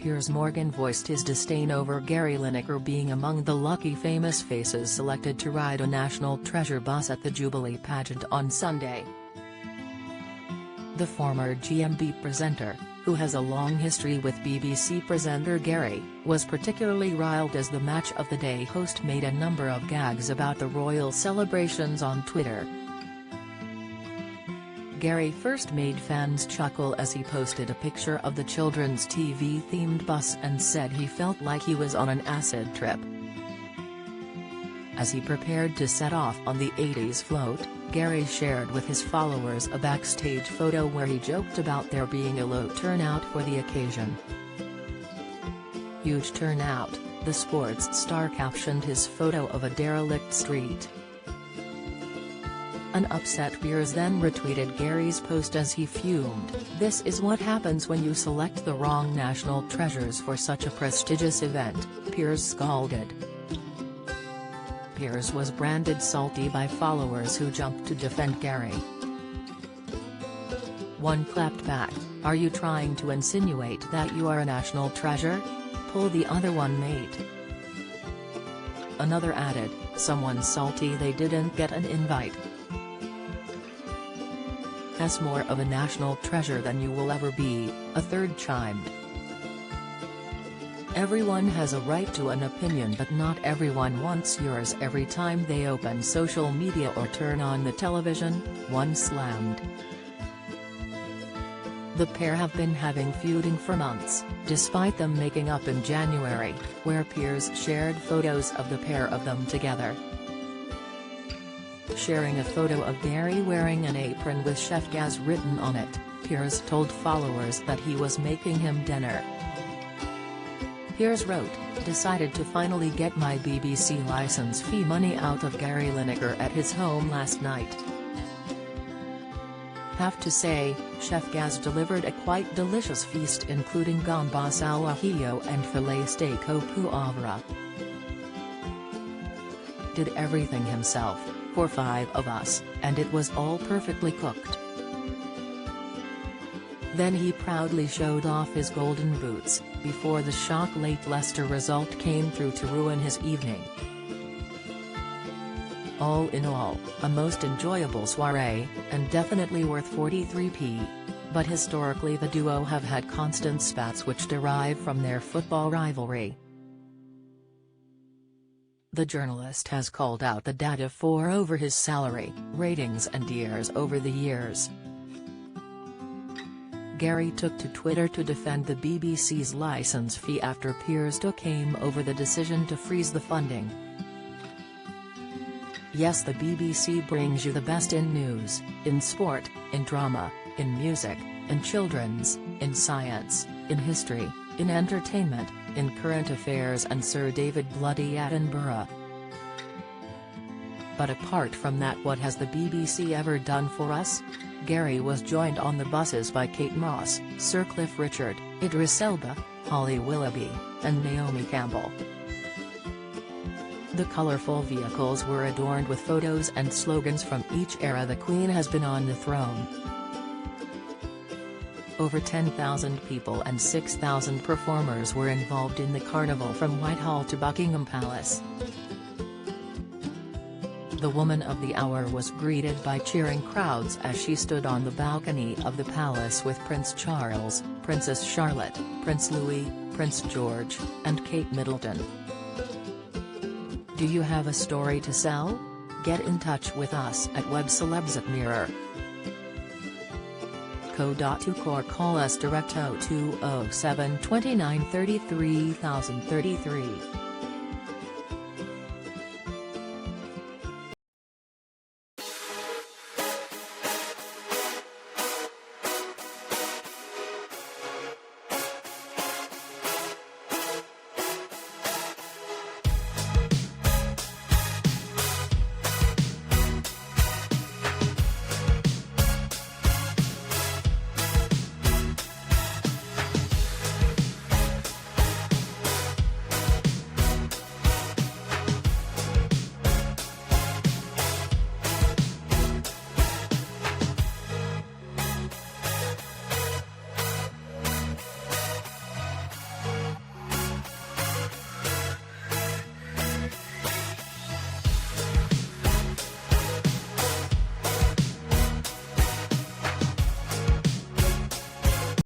Piers Morgan voiced his disdain over Gary Lineker being among the lucky famous faces selected to ride a National Treasure bus at the Jubilee pageant on Sunday. The former GMB presenter, who has a long history with BBC presenter Gary, was particularly riled as the Match of the Day host made a number of gags about the royal celebrations on Twitter. Gary first made fans chuckle as he posted a picture of the children's TV-themed bus and said he felt like he was on an acid trip. As he prepared to set off on the 80s float, Gary shared with his followers a backstage photo where he joked about there being a low turnout for the occasion. "Huge turnout," the sports star captioned his photo of a derelict street. An upset Piers then retweeted Gary's post as he fumed, "This is what happens when you select the wrong national treasures for such a prestigious event," Piers scolded. Piers was branded salty by followers who jumped to defend Gary. One clapped back, "Are you trying to insinuate that you are a national treasure? Pull the other one, mate." Another added, "Someone's salty they didn't get an invite. That's more of a national treasure than you will ever be," a third chimed. "Everyone has a right to an opinion, but not everyone wants yours every time they open social media or turn on the television," one slammed. The pair have been having feuding for months, despite them making up in January, where Piers shared photos of the pair of them together. Sharing a photo of Gary wearing an apron with Chef Gaz written on it, Piers told followers that he was making him dinner. Piers wrote, "Decided to finally get my BBC license fee money out of Gary Lineker at his home last night. Have to say, Chef Gaz delivered a quite delicious feast including gambas al ajillo and filet steak au poivre. Did everything himself, for 5 of us, and it was all perfectly cooked." Then he proudly showed off his golden boots, before the shock late Leicester result came through to ruin his evening. "All in all, a most enjoyable soiree, and definitely worth 43p. But historically the duo have had constant spats which derive from their football rivalry." The journalist has called out the dad for over his salary, ratings and years over the years. Gary took to Twitter to defend the BBC's license fee after Piers took aim over the decision to freeze the funding. "Yes, the BBC brings you the best in news, in sport, in drama, in music, in children's, in science, in history, in entertainment, in current affairs and Sir David Bloody Attenborough. But apart from that, what has the BBC ever done for us?" Gary was joined on the buses by Kate Moss, Sir Cliff Richard, Idris Elba, Holly Willoughby, and Naomi Campbell. The colourful vehicles were adorned with photos and slogans from each era the Queen has been on the throne. Over 10,000 people and 6,000 performers were involved in the carnival from Whitehall to Buckingham Palace. The woman of the hour was greeted by cheering crowds as she stood on the balcony of the palace with Prince Charles, Princess Charlotte, Prince Louis, Prince George, and Kate Middleton. Do you have a story to sell? Get in touch with us at webcelebs@mirror.co.uk or call us direct 0207 29 33 033.